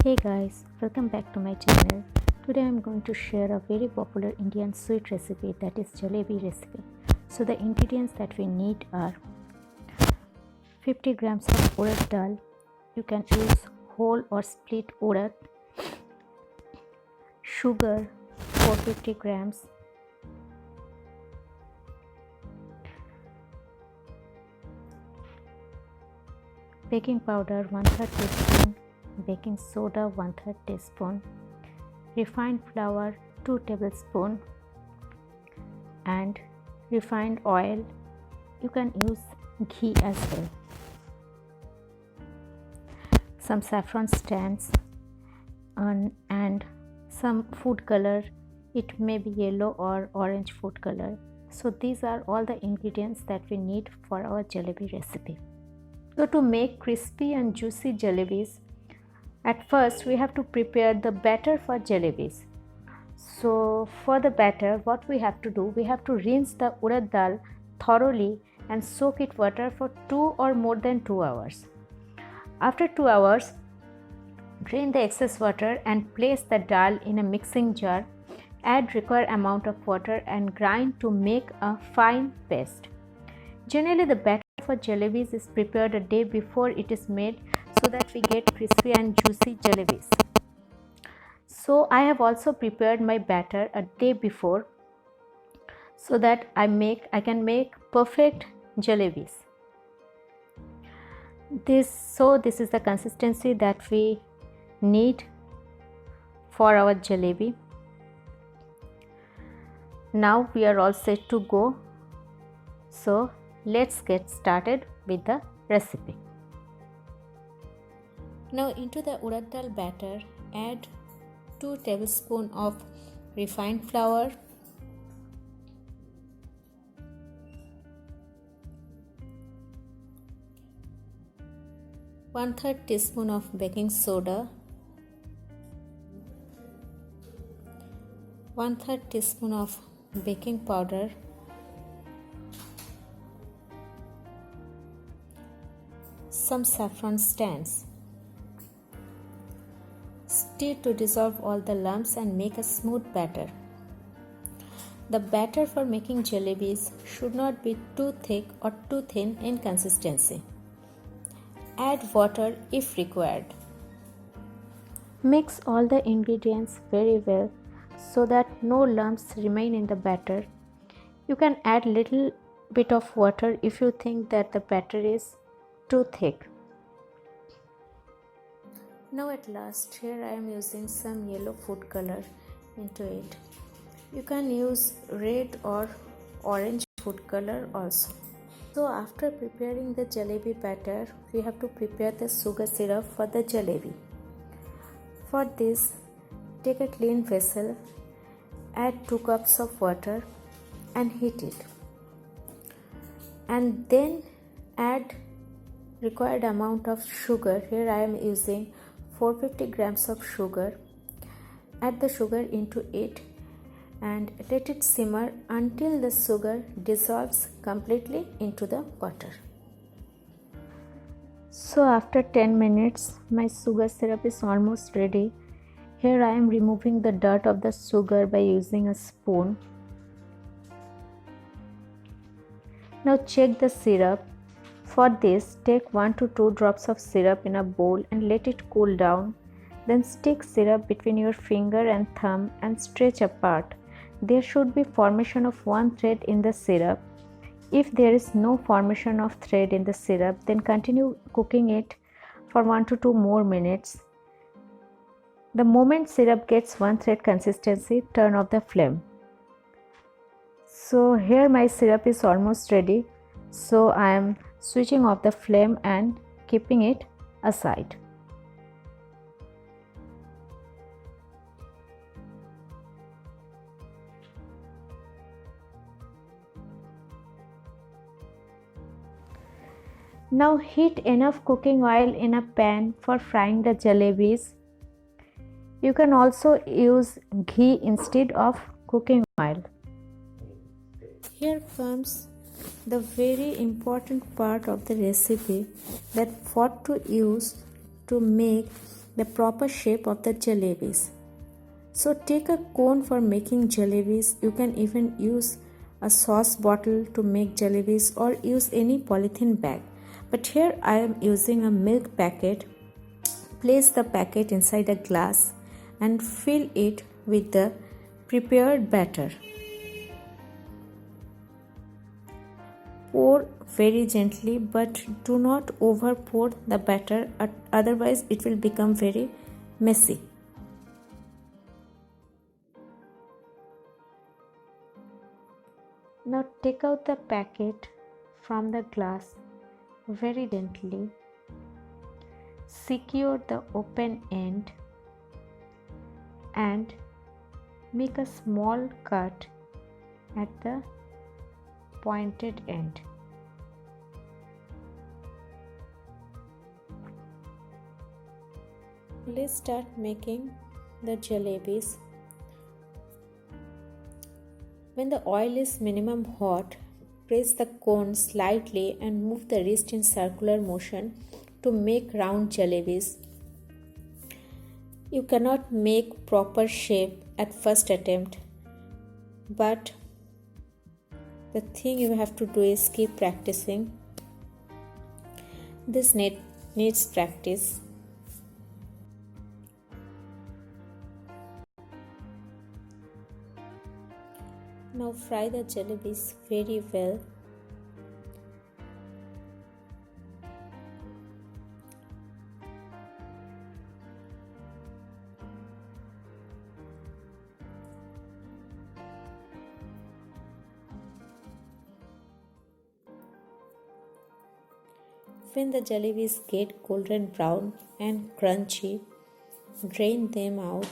Hey guys, welcome back to my channel. Today I am going to share a very popular Indian sweet recipe, that is Jalebi recipe. So the ingredients that we need are 50 grams of urad dal. You can use whole or split urad. Sugar 450 grams. Baking powder 1/3 teaspoon. Baking soda 1/3 teaspoon, refined flour 2 tablespoons, and refined oil. You can use ghee as well. Some saffron strands and some food color. It may be yellow or orange food color. So these are all the ingredients that we need for our jalebi recipe. So to make crispy and juicy jalebis, at first we have to prepare the batter for jalebis. So for the batter, what we have to do, we have to rinse the urad dal thoroughly and soak it water for 2 or more than 2 hours. After 2 hours, drain the excess water and place the dal in a mixing jar. Add required amount of water and grind to make a fine paste. Generally, the batter for jalebis is prepared a day before it is made, so that we get crispy and juicy jalebis. So I have also prepared my batter a day before, so that I can make perfect jalebis. This is the consistency that we need for our jalebi. Now we are all set to go. So let's get started with the recipe. Now into the urad dal batter, add 2 tablespoons of refined flour, 1/3 teaspoon of baking soda, 1/3 teaspoon of baking powder, some saffron strands. Stir to dissolve all the lumps and make a smooth batter. The batter for making jalebis should not be too thick or too thin in consistency. Add water if required. Mix all the ingredients very well so that no lumps remain in the batter. You can add little bit of water if you think that the batter is too thick. Now at last, here I am using some yellow food color into it. You can use red or orange food color also. So after preparing the jalebi batter, we have to prepare the sugar syrup for the jalebi. For this, take a clean vessel, add 2 cups of water and heat it. And then add required amount of sugar. Here I am using 450 grams of sugar. Add the sugar into it and let it simmer until the sugar dissolves completely into the water. So after 10 minutes, my sugar syrup is almost ready. Here I am removing the dirt of the sugar by using a spoon. Now check the syrup. For this, take 1 to 2 drops of syrup in a bowl and let it cool down. Then stick syrup between your finger and thumb and stretch apart. There should be formation of one thread in the syrup. If there is no formation of thread in the syrup, then continue cooking it for 1 to 2 more minutes. The moment syrup gets one thread consistency, turn off the flame. So here my syrup is almost ready. So I am switching off the flame and keeping it aside. Now heat enough cooking oil in a pan for frying the jalebis. You can also use ghee instead of cooking oil. Here comes the very important part of the recipe, that what to use to make the proper shape of the jalebis. So take a cone for making jalebis. You can even use a sauce bottle to make jalebis or use any polythene bag. But here I am using a milk packet. Place the packet inside a glass and fill it with the prepared batter. Pour very gently, but do not over pour the batter, otherwise it will become very messy. Now take out the packet from the glass very gently. Secure the open end and make a small cut at the pointed end. Let's start making the jalebis. When the oil is minimum hot, press the cone slightly and move the wrist in circular motion to make round jalebis. You cannot make proper shape at first attempt, but the thing you have to do is keep practicing. This needs practice. Now fry the jalebis very well. When the jalebis get golden brown and crunchy, drain them out.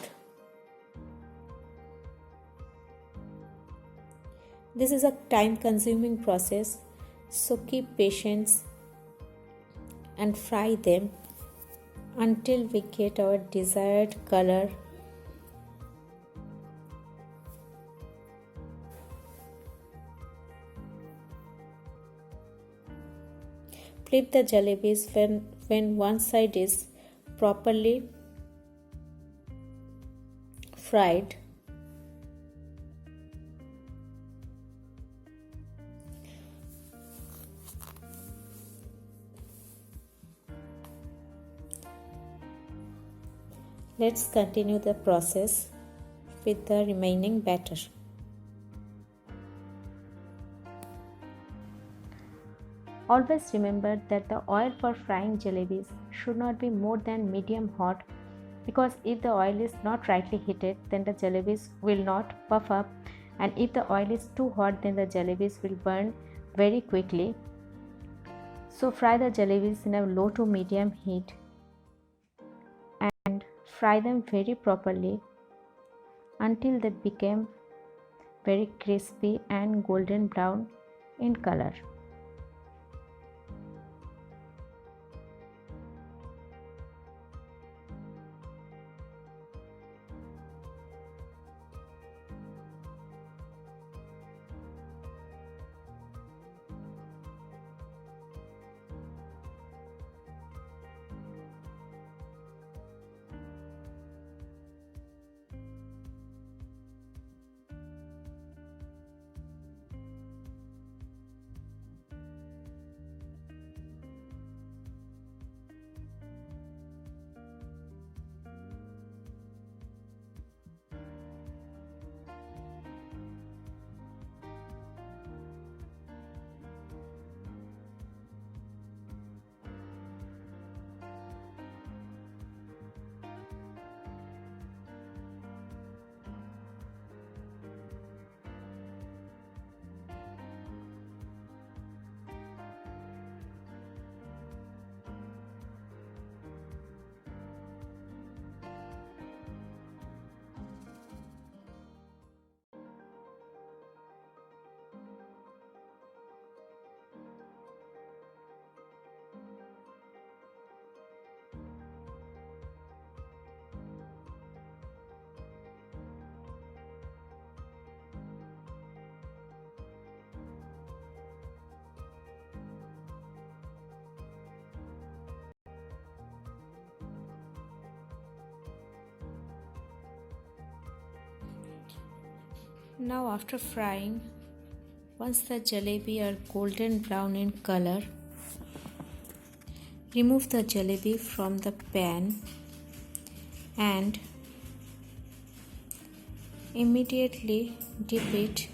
This is a time-consuming process, so keep patience and fry them until we get our desired color. Flip the jalebis when one side is properly fried. Let's continue the process with the remaining batter. Always remember that the oil for frying jalebis should not be more than medium hot, because if the oil is not rightly heated, then the jalebis will not puff up, and if the oil is too hot, then the jalebis will burn very quickly. So fry the jalebis in a low to medium heat and fry them very properly until they become very crispy and golden brown in color. Now after frying, once the jalebi are golden brown in color, remove the jalebi from the pan and immediately dip it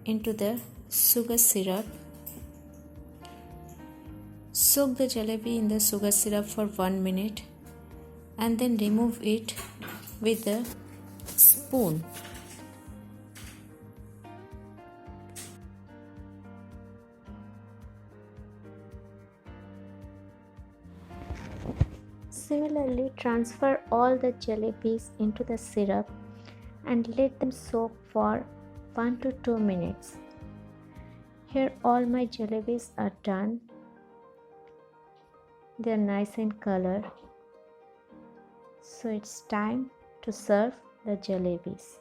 into the sugar syrup. Soak the jalebi in the sugar syrup for 1 minute and then remove it with a spoon. Similarly, transfer all the jalebis into the syrup and let them soak for 1 to 2 minutes. Here all my jalebis are done. They are nice in color. So it's time to serve the jalebis.